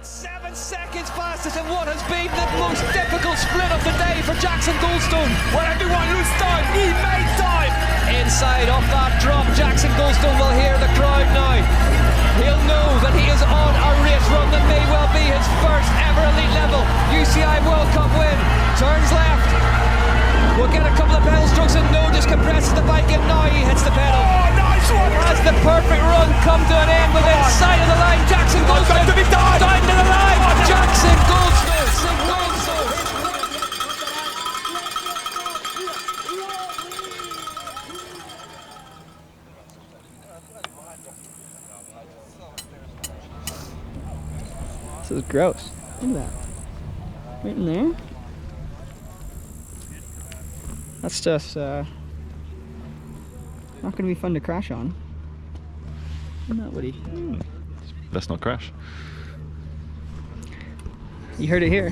7 seconds fastest in what has been the most difficult sprint of the day for Jackson Goldstone. When everyone lose time, he made time. Inside off that drop, Jackson Goldstone will hear the crowd now. He'll know that he is on a race run that may well be his first ever elite level UCI World Cup win. Turns left. We'll get a couple of pedal strokes and no, just compresses the bike and now he hits the pedal. Oh, nice one! Has the perfect run come to an end within sight of the line? Jackson Goldstone to be done! Down to the line! Jackson Goldstone! This is gross. Look at that. Right in there. That's just not going to be fun to crash on. Not Woody. Let's not crash. You heard it here.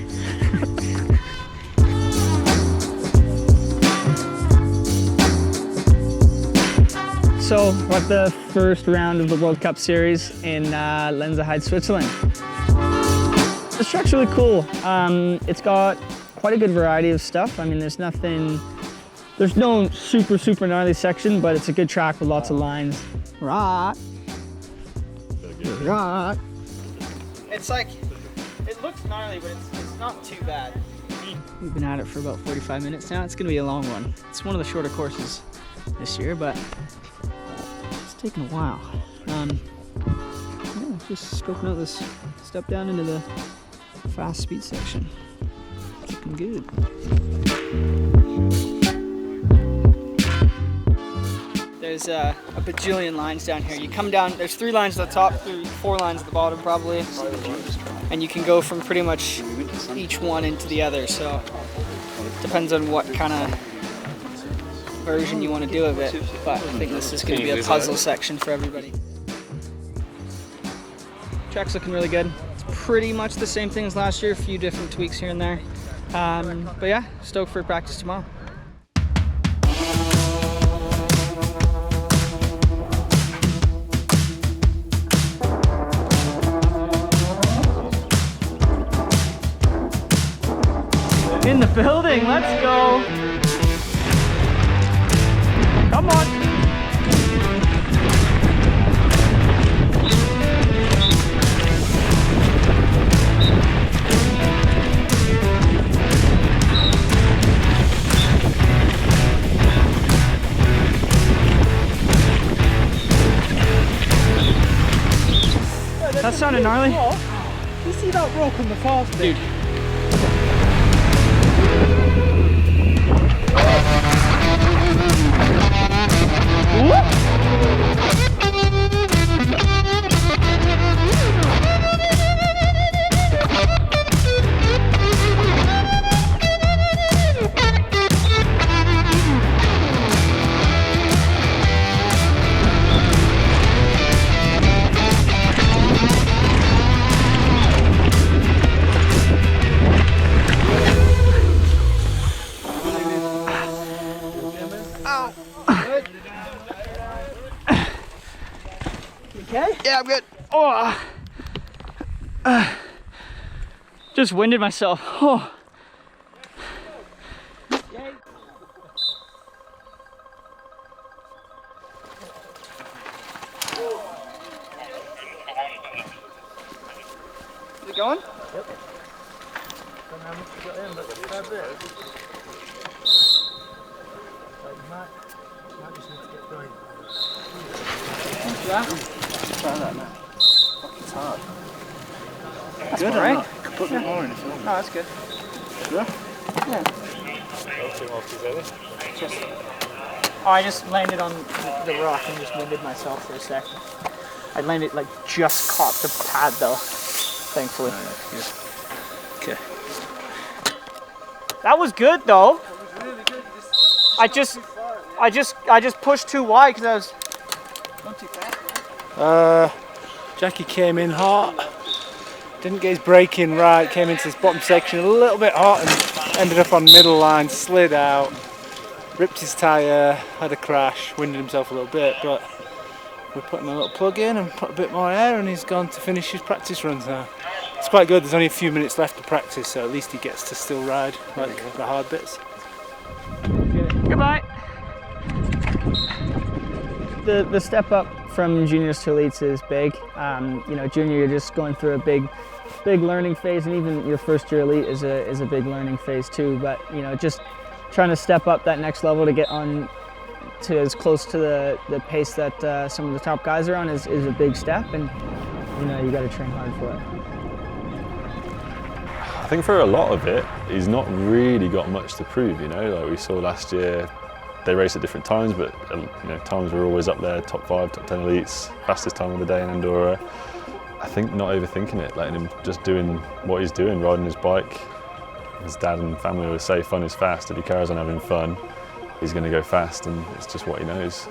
So we're at the first round of the World Cup Series in Lenzerheide, Switzerland. This track's really cool. It's got quite a good variety of stuff. I mean, there's no super gnarly section, but it's a good track with lots of lines. Right. Right. It's like, it looks gnarly, but it's not too bad. We've been at it for about 45 minutes now. It's gonna be a long one. It's one of the shorter courses this year, but it's taken a while. Yeah, just scoping out this step down into the fast speed section. Looking good. There's a bajillion lines down here. You come down, there's 3 lines at the top, 4 lines at the bottom probably. And you can go from pretty much each one into the other. So it depends on what kind of version you want to do of it. But I think this is going to be a puzzle section for everybody. Track's looking really good. It's pretty much the same thing as last year, a few different tweaks here and there. But yeah, stoked for practice tomorrow. In the building, let's go. Come on. That sounded gnarly. You see that rock on the fast bit? Dude. Okay? Yeah, I'm good. Oh, just winded myself. Oh. Is it going? Yep. Don't know how much we got in, but that's it. Might just need to get going. Try that now. It's hard. That's good, right? You can put a bit more in if you want. No, that's good. Yeah? Yeah. I just landed on the rock and just winded myself for a sec. I landed like just caught the pad though, thankfully. Okay. That was good though. That was really good. I just pushed too wide because I was not too fast. Jackie came in hot, didn't get his braking right, came into this bottom section a little bit hot and ended up on middle line, slid out, ripped his tyre, had a crash, winded himself a little bit, but we're putting a little plug in and put a bit more air and he's gone to finish his practice runs now. it's quite good. There's only a few minutes left to practice, so at least he gets to still ride like the hard bits. Goodbye. The step up from juniors to elites is big. You know, junior, you're just going through a big learning phase, and even your first year elite is a big learning phase too. But you know, just trying to step up that next level to get on to as close to the pace that some of the top guys are on is a big step, and you know, you got to train hard for it. I think for a lot of it, he's not really got much to prove, you know, like we saw last year. They race at different times, but you know, times were always up there, top 5, top 10 elites, fastest time of the day in Andorra. I think not overthinking it, letting him just doing what he's doing, riding his bike. His dad and family always say fun is fast. If he carries on having fun, he's going to go fast, and it's just what he knows.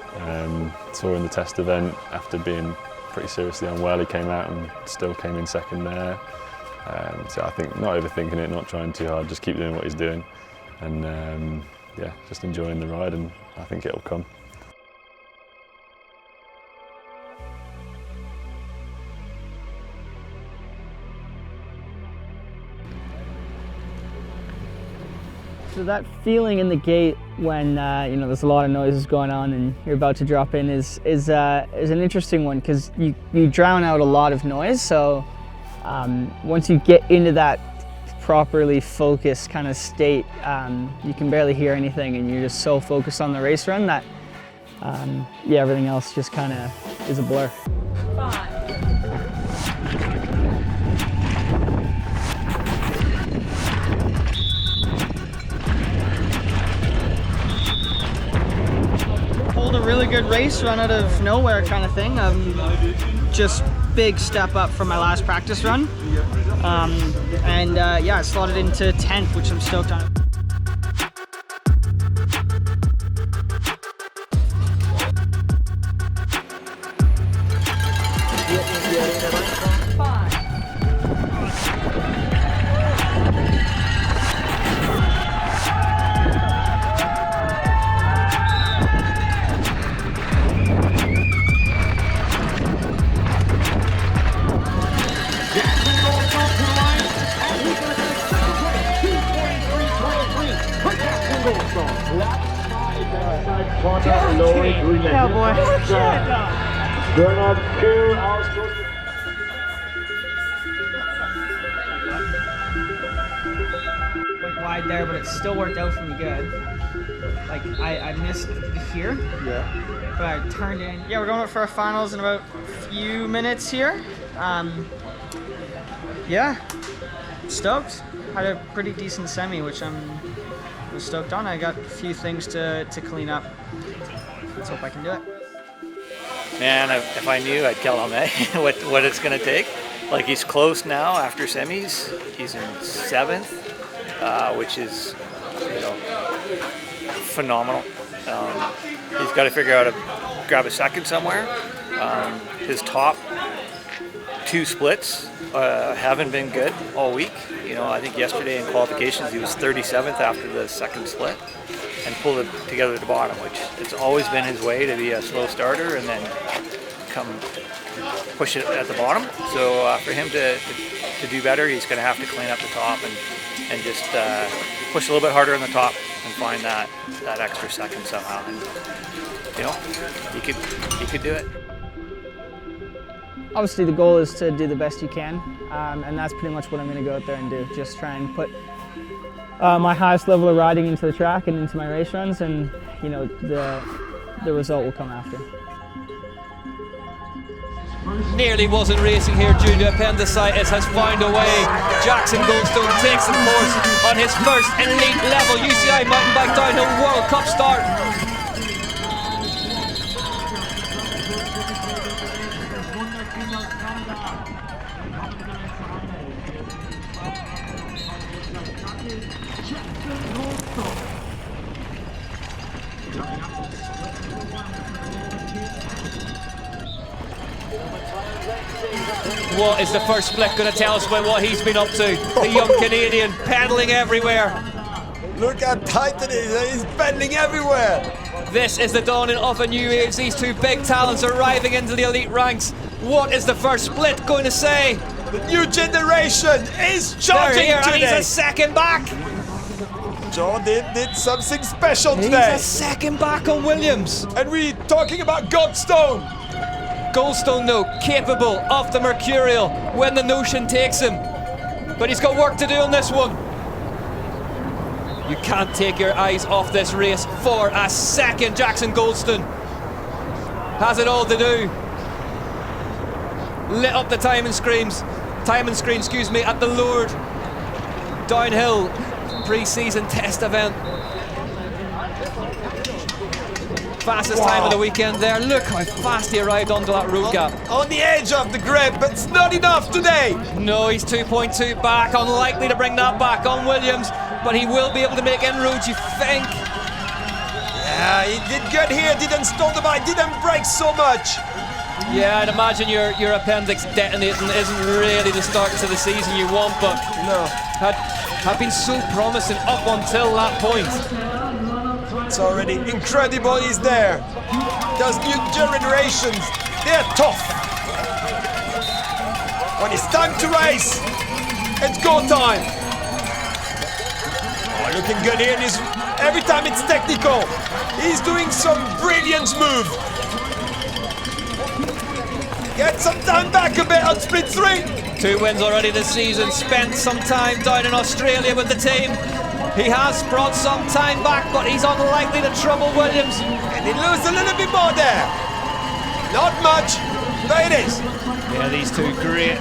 Saw in the test event, after being pretty seriously unwell, he came out and still came in second there. So I think not overthinking it, not trying too hard, just keep doing what he's doing, and yeah, just enjoying the ride, and I think it'll come. So that feeling in the gate when you know, there's a lot of noises going on and you're about to drop in is an interesting one, because you drown out a lot of noise. So once you get into that properly focused kind of state, you can barely hear anything, and you're just so focused on the race run that yeah, everything else just kind of is a blur. 5. Pulled a really good race run out of nowhere kind of thing. Just big step up from my last practice run. And yeah, I slotted into 10th, which I'm stoked on. Went wide there, but it still worked out for me good. Like I missed here, Yeah. but I turned in. Yeah, we're going up for our finals in about a few minutes here. Yeah, stoked. Had a pretty decent semi, which I was stoked on. I got a few things to clean up. Let's hope I can do it. Man, if I knew, I'd kill him, eh? what it's going to take. Like, he's close now after semis. He's in 7th, which is, you know, phenomenal. He's got to figure out how to grab a second somewhere. His top 2 splits haven't been good all week. You know, I think yesterday in qualifications he was 37th after the second split and pulled it together at the bottom, which it's always been his way to be a slow starter and then come push it at the bottom. So for him to do better, he's going to have to clean up the top and just push a little bit harder on the top and find that extra second somehow. And you know, he could do it. Obviously the goal is to do the best you can, and that's pretty much what I'm going to go out there and do. Just try and put my highest level of riding into the track and into my race runs, and you know, the result will come after. Nearly wasn't racing here due to appendicitis, has found a way. Jackson Goldstone takes the course on his first elite level UCI mountain bike downhill World Cup start. What is the first split going to tell us about what he's been up to? The young Canadian pedaling everywhere. Look how tight it is, he's bending everywhere. This is the dawning of a new age. These two big talents arriving into the elite ranks. What is the first split going to say? The new generation is They're charging here, and today. he's a second back. John did something special He's today. a second back on Williams. And we talking about Goldstone. Goldstone, though, capable of the Mercurial when the notion takes him. But he's got work to do on this one. You can't take your eyes off this race for a second. Jackson Goldstone has it all to do. Lit up the timing screen, at the Lourdes downhill pre-season test event. Fastest time of the weekend there. Look how fast he arrived onto that road gap. On the edge of the grip, but it's not enough today. No, he's 2.2 back. Unlikely to bring that back on Williams, but he will be able to make inroads, you think? Yeah, he did good here. Didn't stall the bike, didn't brake so much. Yeah, I'd imagine your appendix detonating isn't really the start to the season you want, but No, had been so promising up until that point. it's already incredible he's there. Those new generations, they're tough. When it's time to race, it's go time. Oh, looking good here. Every time it's technical, he's doing some brilliant move. Get some time back a bit on split 3. 2 wins already this season. Spent some time down in Australia with the team. He has brought some time back, but he's unlikely to trouble Williams. And he loses a little bit more there. Not much, but it is. Yeah, these two great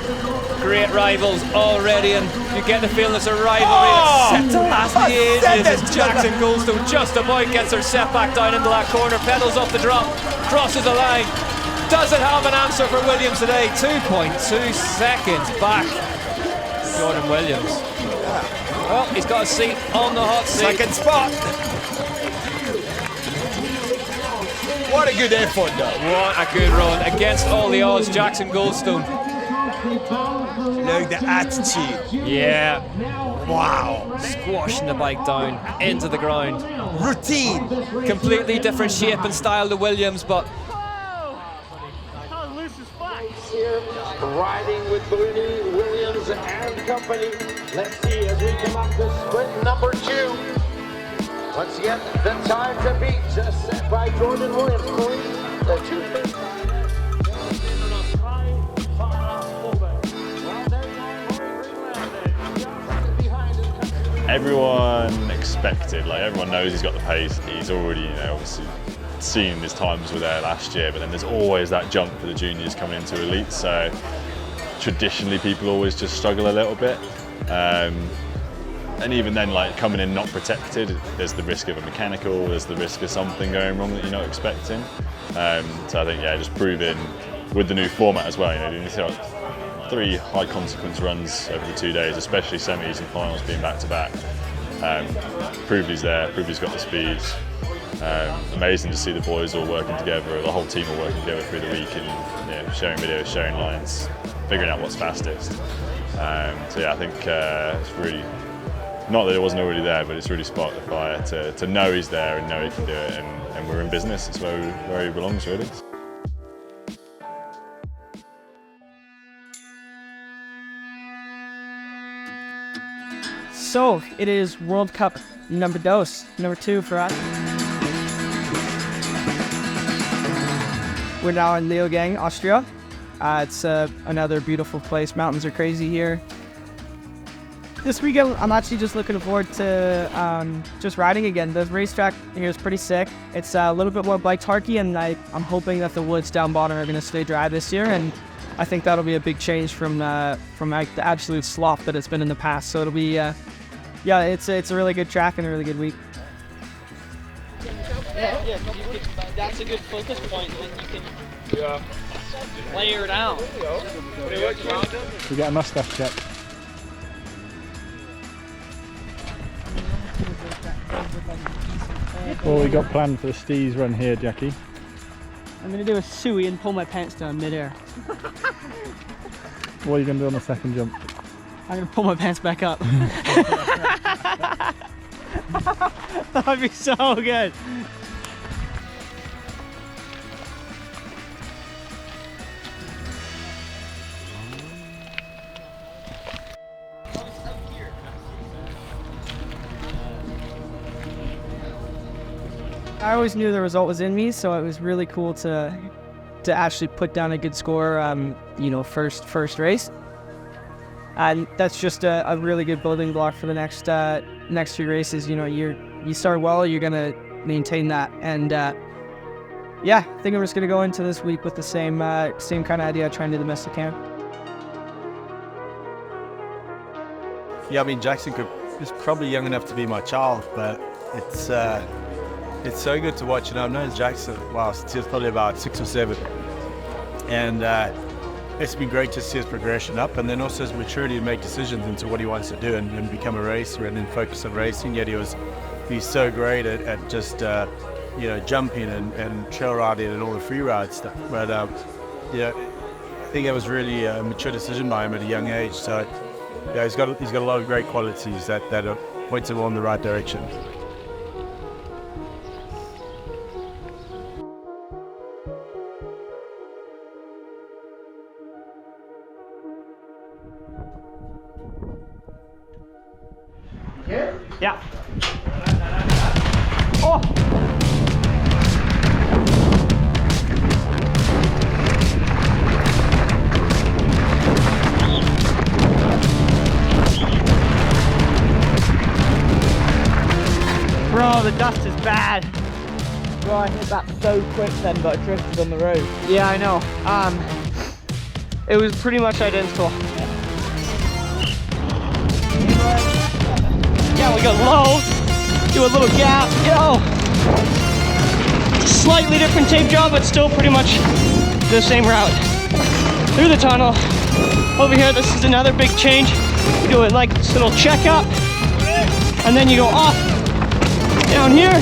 rivals already, and you get the feeling it's a rivalry that's set to last the ages. As Jackson Goldstone just about gets her set back down into that corner, pedals off the drop, crosses the line. Doesn't have an answer for Williams today. 2.2 seconds back. Jordan Williams. Well, he's got a seat on the hot seat. Second spot. What a good effort, though. What a good run against all the odds, Jackson Goldstone. Look, the attitude. Yeah, Wow. squashing the bike down into the ground. Routine. Completely different shape and style to Williams, but Here, riding with Booney, Williams and company. Let's see as we come up to sprint number 2. Once again, the time to beat just set by Jordan Williams. The 2:50. Everyone expected, like everyone knows he's got the pace. He's already, obviously seen his times were there last year, but then there's always that jump for the juniors coming into elite. So traditionally people always just struggle a little bit. And even then, like coming in not protected, there's the risk of a mechanical, there's the risk of something going wrong that you're not expecting. So I think, yeah, just proving with the new format as well, doing 3 high consequence runs over the 2 days, especially semis and finals being back to back. Proved he's there, proved he's got the speed. Amazing to see the boys all working together, the whole team all working together through the week and sharing videos, sharing lines, figuring out what's fastest. So yeah, I think it's really, not that it wasn't already there, but it's really sparked the fire to know he's there and know he can do it, and we're in business. It's where he belongs, really. So it is World Cup number 2 for us. We're now in Leogang, Austria. It's another beautiful place. Mountains are crazy here. This weekend, I'm actually just looking forward to just riding again. The racetrack here is pretty sick. It's a little bit more bike tarky, and I'm hoping that the woods down bottom are going to stay dry this year. And I think that'll be a big change from like the absolute slop that it's been in the past. So it'll be, yeah, it's a really good track and a really good week. Yeah, that's a good focus point when you can layer it out. We get a mustache check. What we got planned for the Steez run here, Jackie? I'm going to do a suey and pull my pants down midair. What are you going to do on the second jump? I'm going to pull my pants back up. That'd be so good. I always knew the result was in me, so it was really cool to actually put down a good score, you know, first race. And that's just a really good building block for the next 3 races. You know, you start well, you're gonna maintain that. And yeah, I think I'm just gonna go into this week with the same kind of idea, trying to do the best I can. Yeah, I mean, Jackson is probably young enough to be my child, but it's so good to watch. You know, I've known Jackson, wow, since he was probably about 6 or 7. And it's been great to see his progression up, and then also his maturity to make decisions into what he wants to do and become a racer and then focus on racing. Yet he's so great at just, you know, jumping and trail riding and all the free ride stuff. But yeah, I think that was really a mature decision by him at a young age. So yeah, he's got a lot of great qualities that points him in the right direction. Yeah. Oh! Bro, the dust is bad. Bro, I hit that so quick then, but I drifted on the road. Yeah, I know. It was pretty much identical. Yeah, we go low, do a little gap, go. Slightly different tape job, but still pretty much the same route. Through the tunnel. Over here, this is another big change. You do it like this little check up, and then you go off down here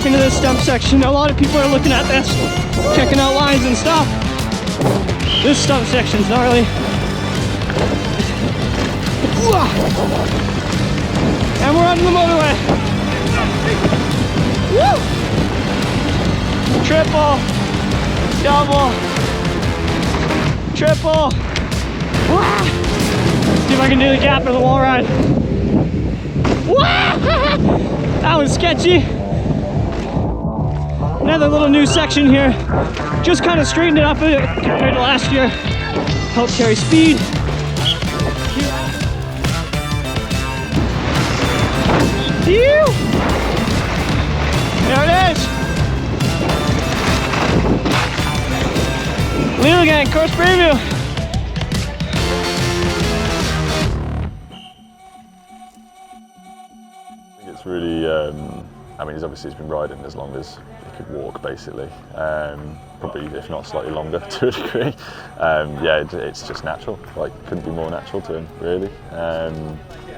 into this stump section. A lot of people are looking at this, checking out lines and stuff. This stump section's gnarly. And we're on the motorway. Woo! Triple, double, triple. Wah! See if I can do the gap or the wall ride. Wah! That was sketchy. Another little new section here. Just kind of straightened it up a bit compared to last year. Help carry speed. There it is! Leogang course preview. It's really, I mean, he's been riding as long as he could walk, basically. Probably, if not slightly longer, to a degree. Yeah, it's just natural. Like, couldn't be more natural to him, really.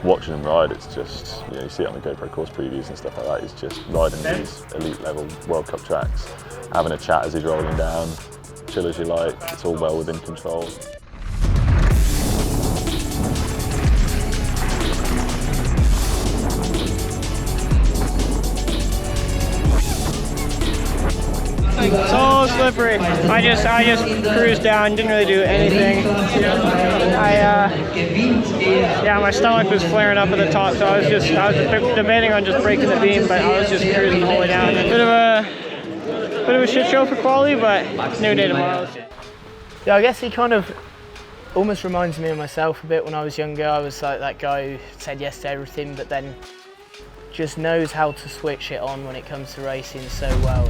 Watching him ride, it's just, you know, you see it on the GoPro course previews and stuff like that. He's just riding these elite level World Cup tracks, having a chat as he's rolling down, chill as you like. It's all well within control. So slippery. I just cruised down, didn't really do anything. Yeah, my stomach was flaring up at the top, so I was debating on just breaking the beam, but I was just cruising the whole way down. Bit of a shit show for quality, but new day tomorrow. Yeah, I guess he kind of almost reminds me of myself a bit. When I was younger, I was like that guy who said yes to everything, but then just knows how to switch it on when it comes to racing so well.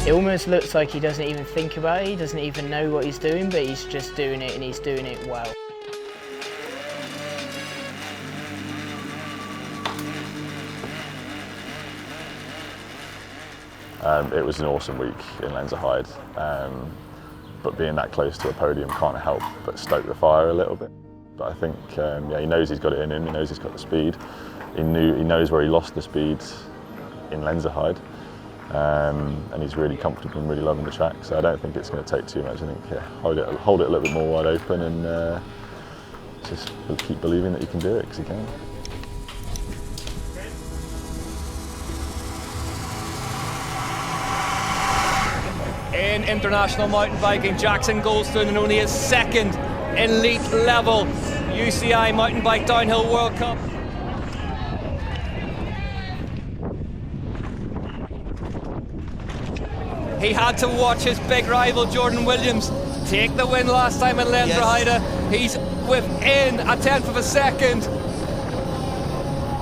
It almost looks like he doesn't even think about it, he doesn't even know what he's doing, but he's just doing it and he's doing it well. It was an awesome week in Lenzerheide, but being that close to a podium can't help but stoke the fire a little bit. But I think yeah, he knows he's got it in him, he knows he's got the speed. He knows where he lost the speed in Lenzerheide. and he's really comfortable and really loving the track. So I don't think it's going to take too much. I think hold it a little bit more wide open and just keep believing that you can do it, because you can. In international mountain biking, Jackson Goldstone in only his second elite level UCI Mountain Bike Downhill World Cup. He had to watch his big rival Jordan Williams take the win last time in Lenzerheide. Yes. He's within a tenth of a second.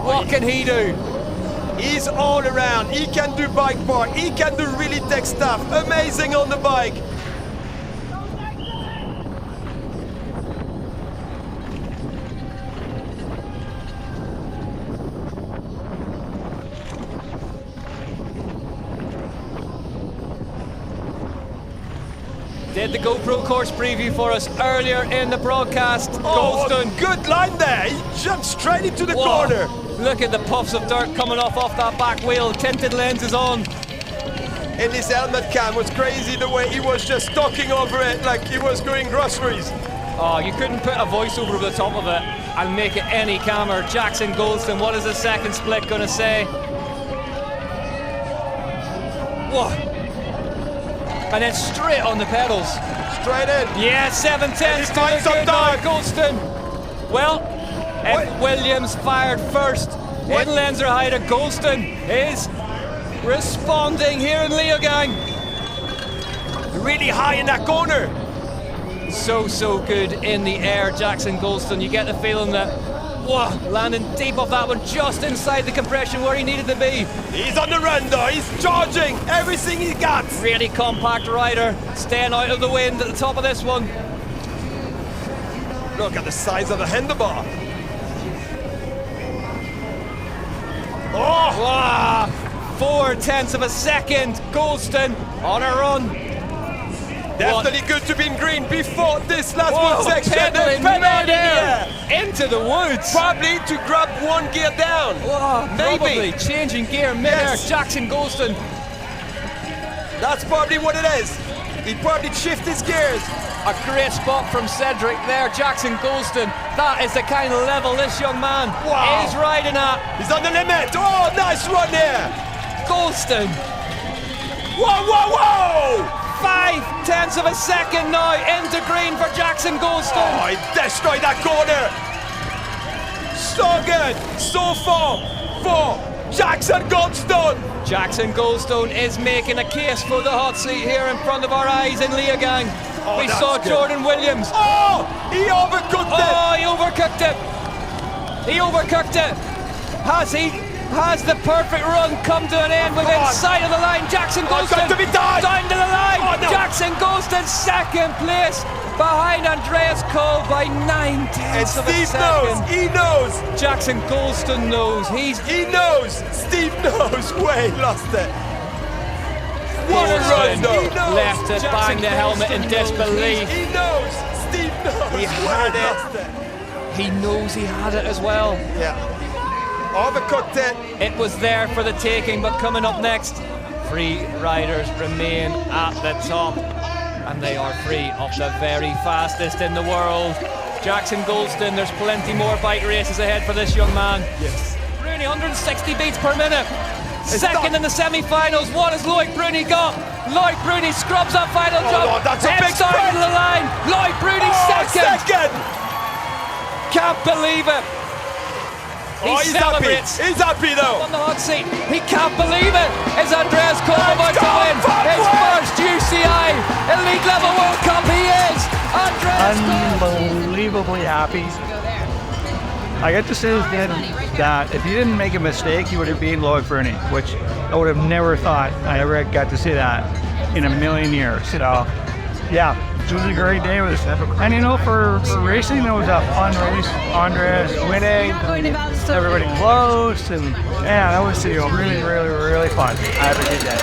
What can he do? He's all around. He can do bike park. He can do really tech stuff. Amazing on the bike. Did the GoPro course preview for us earlier in the broadcast. Goldstone. Good line there. He jumped straight into the corner. Look at the puffs of dirt coming off that back wheel. Tinted lenses on. And his helmet cam was crazy, the way he was just talking over it like he was going groceries. Oh, you couldn't put a voiceover over the top of it and make it any calmer. Jackson Goldstone, what is the second split going to say? Whoa. And then straight on the pedals. Straight in. Yeah, 7/10 to the good now, Goldstone. Well, if Williams fired first in Lenzerheide, Goldstone is responding here in Leogang. Really high in that corner. So good in the air, Jackson Goldstone. You get the feeling that, whoa, landing deep off that one, just inside the compression where he needed to be. He's on the run though, he's charging everything he got. Really compact rider, staying out of the wind at the top of this one. Look at the size of the handlebar. Oh! Wow. 4/10 of a second, Goldstone on a run. Definitely good to be in green before this last one section. Pedaling mid-air into the woods. Probably to grab one gear down. Whoa, maybe. Probably changing gear mid-air. Yes. Jackson Goldstone. That's probably what it is. He probably shifted his gears. A great spot from Cedric there, Jackson Goldstone. That is the kind of level this young man is riding at. He's on the limit. Oh, nice run there. Goldstone. Whoa! 5/10 of a second now into green for Jackson Goldstone. Oh, he destroyed that corner. So good, so far for Jackson Goldstone. Jackson Goldstone is making a case for the hot seat here in front of our eyes in Leogang. Oh, we saw good. Jordan Williams. Oh, he overcooked it. Oh, he overcooked it. He overcooked it. Has the perfect run come to an end within sight of the line? Jackson Goldstone to be done. Down to the line. Oh, no. Jackson Goldstone second place behind Andreas Cole by 9/10 of a second. He knows. Jackson Goldstone knows. He knows. Steve knows where he lost it. What a run though. Left to bang the helmet in disbelief. He knows. Steve knows. He had it. He knows he had it as well. Yeah. Overcooked it. It was there for the taking, but coming up next, 3 riders remain at the top, and they are 3 of the very fastest in the world. Jackson Goldstone, there's plenty more bike races ahead for this young man. Yes. Bruni, 160 beats per minute. Second in the semi-finals. What has Loic Bruni got? Loic Bruni scrubs that final jump. No, that's a big sprint to the line. Loic Bruni second. Can't believe it. He's celebrates. Happy. He's happy though. On the hot seat. He can't believe it. Is Andreas Cole about to win his first UCI Elite Level World Cup? He is. Andreas Unbelievably happy. I get to say that if he didn't make a mistake, he would have beaten Loic Bruni, which I would have never thought I ever got to see that in a million years. So, yeah, it was a great day. And you know, for racing, it was a fun race. Andreas winning, everybody close, and yeah, that was really fun. I had a good day.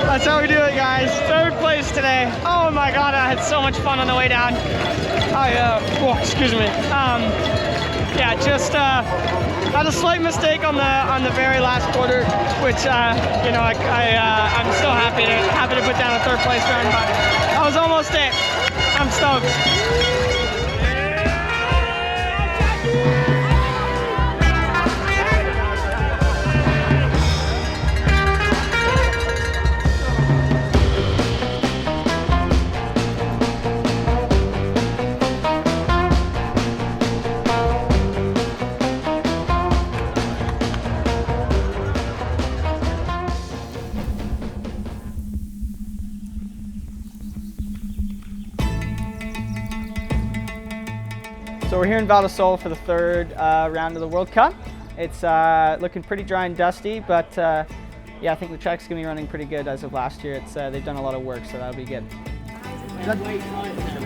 That's how we do it, guys. much fun on the way down. Excuse me. Yeah, just had a slight mistake on the very last quarter, which you know, I'm still happy to put down a 3rd place run, but I was almost it. I'm stoked. So we're here in Val di Sole for the 3rd round of the World Cup. It's looking pretty dry and dusty, but yeah, I think the track's gonna be running pretty good as of last year. It's they've done a lot of work, so that'll be good.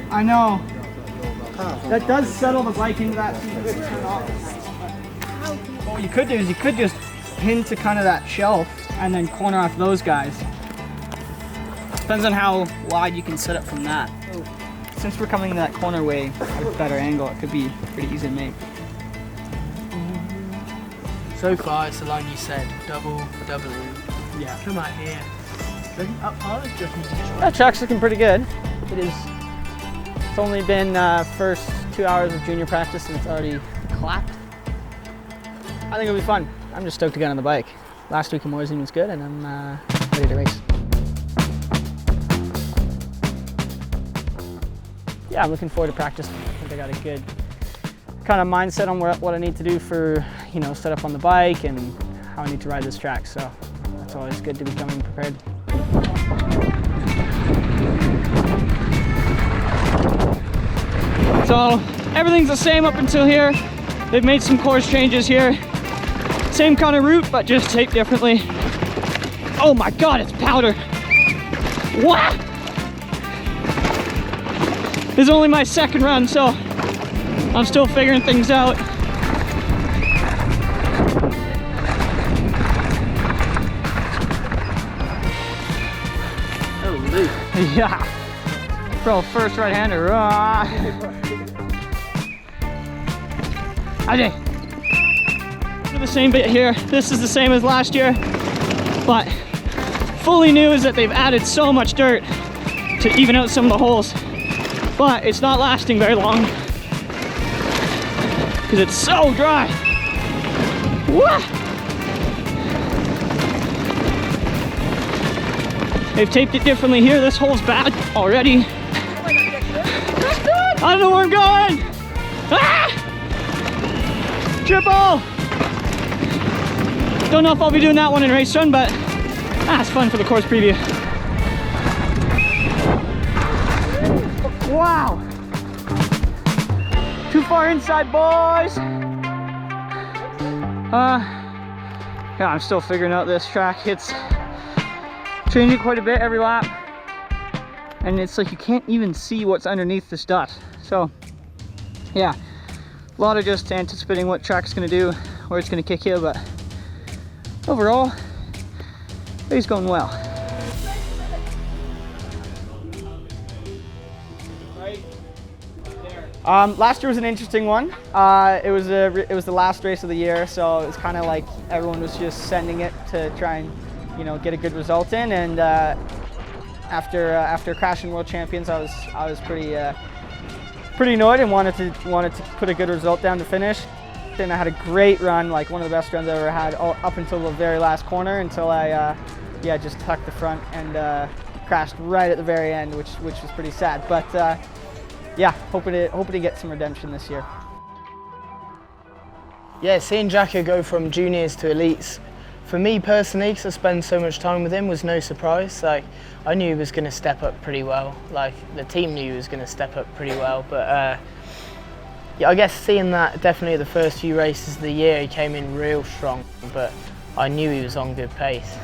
I know. That does settle the bike into that good turn off. What you could do is you could just pin to kind of that shelf and then corner off those guys. Depends on how wide you can set it from that. Since we're coming that corner way at a better angle, it could be pretty easy to make. So far, it's the line you said, double. Yeah. Come out here. Up hard, That track's looking pretty good. It is. It's only been first 2 hours of junior practice and it's already clapped. I think it'll be fun. I'm just stoked to get on the bike. Last week in Morzine was good and I'm ready to race. Yeah, I'm looking forward to practice. I think I got a good kind of mindset on what I need to do for, you know, set up on the bike and how I need to ride this track. So it's always good to be coming prepared. So everything's the same up until here. They've made some course changes here. Same kind of route, but just taped differently. Oh my God, it's powder. What? This is only my 2nd run, so I'm still figuring things out. Holy. Yeah. Bro, first right-hander. The same bit here. This is the same as last year, but fully new is that they've added so much dirt to even out some of the holes. But it's not lasting very long because it's so dry. What? They've taped it differently here. This hole's bad already. I don't know where I'm going. Ah! Triple. Don't know if I'll be doing that one in race run, but it's fun for the course preview. Wow! Too far inside, boys! Yeah, I'm still figuring out this track. It's changing quite a bit every lap. And it's like you can't even see what's underneath this dust. So, yeah. A lot of just anticipating what track's gonna do, where it's gonna kick you, but overall, it's going well. Last year was an interesting one. It was the last race of the year, so it was kind of like everyone was just sending it to try and, you know, get a good result in. And after crashing World Champions, I was pretty annoyed and wanted to put a good result down to finish. And I had a great run, like one of the best runs I ever had, up until the very last corner, until I just tucked the front and crashed right at the very end, which was pretty sad. But yeah, hoping to get some redemption this year. Yeah, seeing Jacko go from juniors to elites, for me personally, because I spend so much time with him, was no surprise. Like, I knew he was going to step up pretty well. Like, the team knew he was going to step up pretty well. But yeah, I guess seeing that definitely the first few races of the year, he came in real strong. But I knew he was on good pace.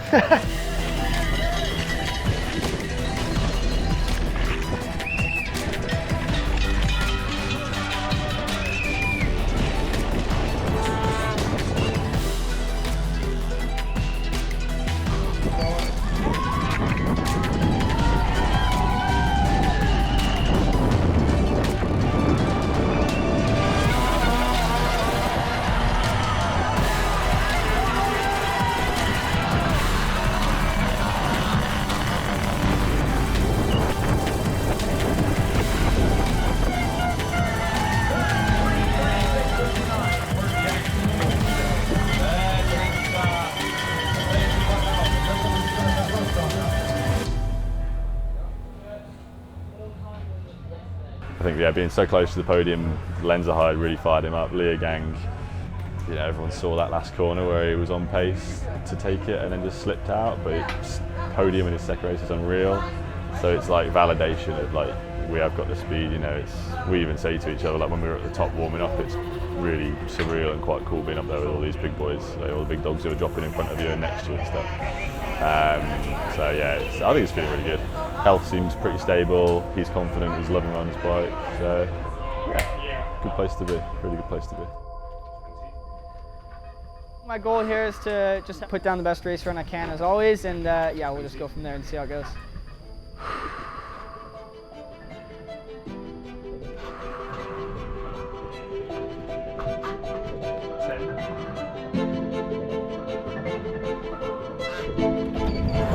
being so close to the podium, Lenzerheide really fired him up. Leogang, you know, everyone saw that last corner where he was on pace to take it and then just slipped out, but his podium in his second race is unreal. So it's like validation of like, we have got the speed, you know. We even say to each other, like when we were at the top warming up, it's really surreal and quite cool being up there with all these big boys, like all the big dogs who are dropping in front of you and next to you and stuff. So yeah, I think it's feeling really good. Health seems pretty stable, he's confident, he's loving on his bike, so yeah, good place to be, really good place to be. My goal here is to just put down the best race run I can as always, and yeah, we'll just go from there and see how it goes.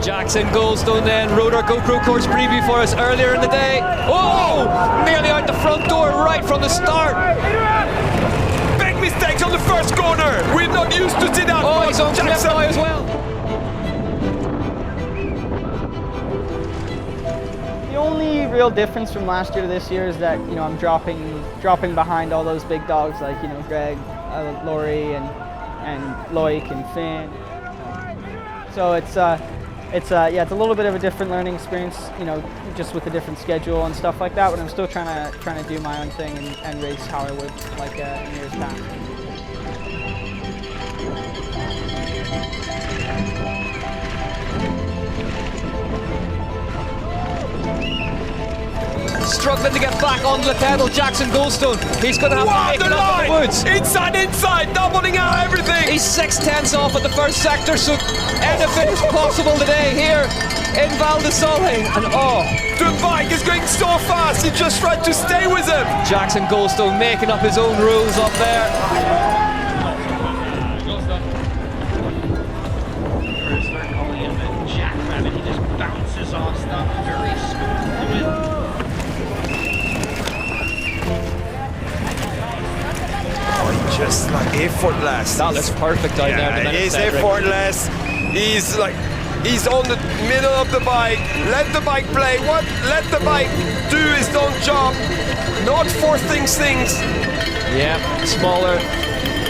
Jackson Goldstone then wrote our GoPro course preview for us earlier in the day. Oh! Nearly out the front door right from the start. Big mistakes on the first corner. We're not used to see that. Oh, he's on clip now as well. The only real difference from last year to this year is that, you know, I'm dropping behind all those big dogs like, you know, Greg, Laurie, and Loic and Finn. So it's yeah, it's a little bit of a different learning experience, you know, just with a different schedule and stuff like that. But I'm still trying to do my own thing and race how I would like in years past. Struggling to get back onto the pedal, Jackson Goldstone. He's going to have to make it up in the woods. Inside, doubling out everything. He's 6/10 off at the first sector, so anything is possible today here in Val di Sole. And oh, the bike is going so fast, he just tried to stay with him. Jackson Goldstone making up his own rules up there. Start calling him a jackrabbit. He just bounces off stuff very smoothly. Just like effortless. That looks perfect down there. He's effortless. He's on the middle of the bike. Let the bike play. Let the bike do its own job. Not forcing things. Yeah, smaller,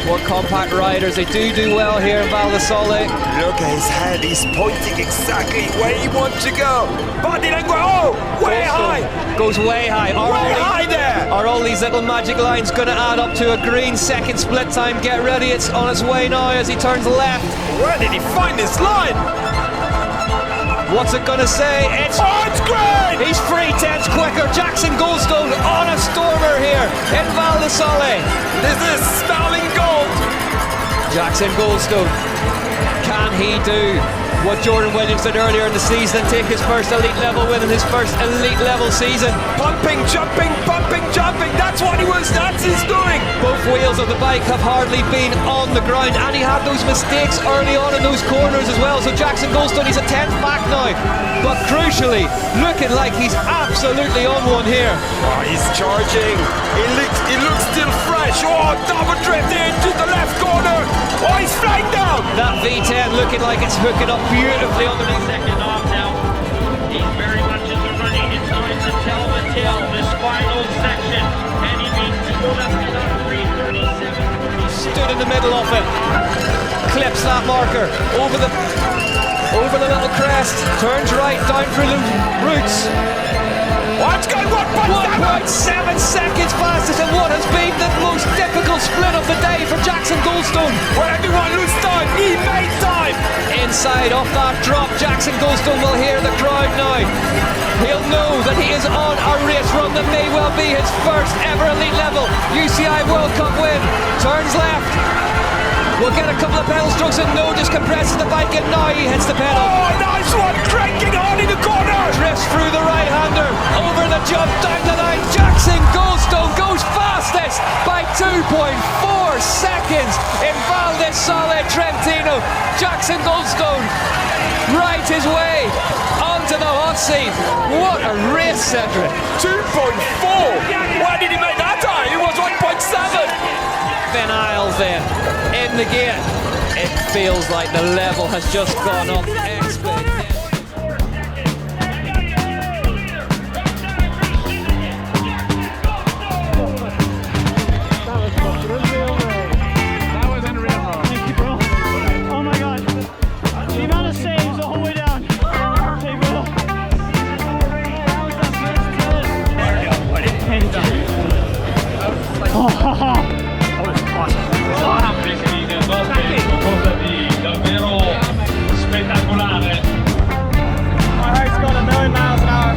more compact riders. They do well here in Val di Sole. Look at his head. He's pointing exactly where he wants to go. But he then go, oh, way high. Goes way high. Way high there. Are all these little magic lines going to add up to a green second split time? Get ready, it's on its way now as he turns left. Where did he find this line? What's it going to say? It's great! He's 3/10 quicker. Jackson Goldstone on a stormer here in Val di Sole. This is styling gold. Jackson Goldstone, can he do what Jordan Williams did earlier in the season and take his first elite level win in his first elite level season? Pumping, jumping, that's what he's doing. Both wheels of the bike have hardly been on the ground, and he had those mistakes early on in those corners as well. So Jackson Goldstone, he's a 10th back now, but crucially looking like he's absolutely on one here. Oh, he's charging. He looks still fresh. Oh, double drift into the left corner. Oh, he's flying down. That V10 looking like it's hooking up beautifully underneath. Second off now. He's very much in the running. It's time to tell the tale. This final section. And he beats left in on 3:37. He stood in the middle of it. Clips that marker over the little crest. Turns right down through the roots. What's going on? 1.7 seconds fastest in what has been the most difficult split of the day for Jackson Goldstone. When everyone lose time, he made time. Inside off that drop, Jackson Goldstone will hear the crowd now. He'll know that he is on a race run that may well be his first ever elite level UCI World Cup win. Turns left. We'll get a couple of pedal strokes and no, just compresses the bike and now he hits the pedal. Oh, nice one, cranking on in the corner. Drifts through the right-hander, over the jump, down the line. Jackson Goldstone goes fastest by 2.4 seconds in Val di Sole Trentino. Jackson Goldstone right his way onto the hot seat. What a race, Cedric. 2.4. Why did he make that time? It was 1.7. Van Isles then in the gate. It feels like the level has just gone up exponentially. That was awesome. My heart's going a million miles an hour.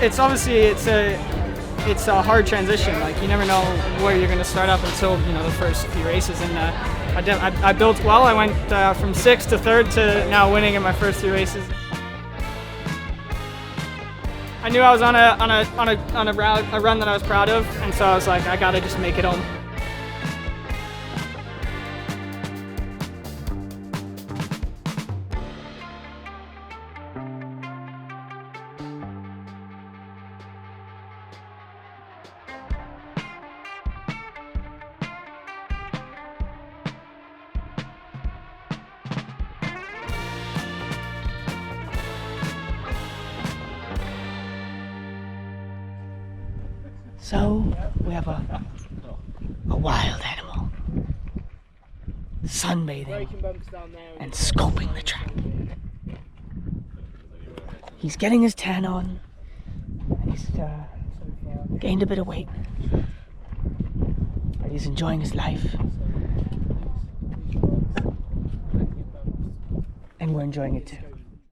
It's obviously it's a hard transition. Like you never know where you're going to start up until the first few races. And I built well. I went from 6th to 3rd to now winning in my first 3 races. I knew I was on a run that I was proud of, and so I was like, I got to just make it home. So we have a wild animal sunbathing and scoping the track. He's getting his tan on, and he's gained a bit of weight, but he's enjoying his life, and we're enjoying it too.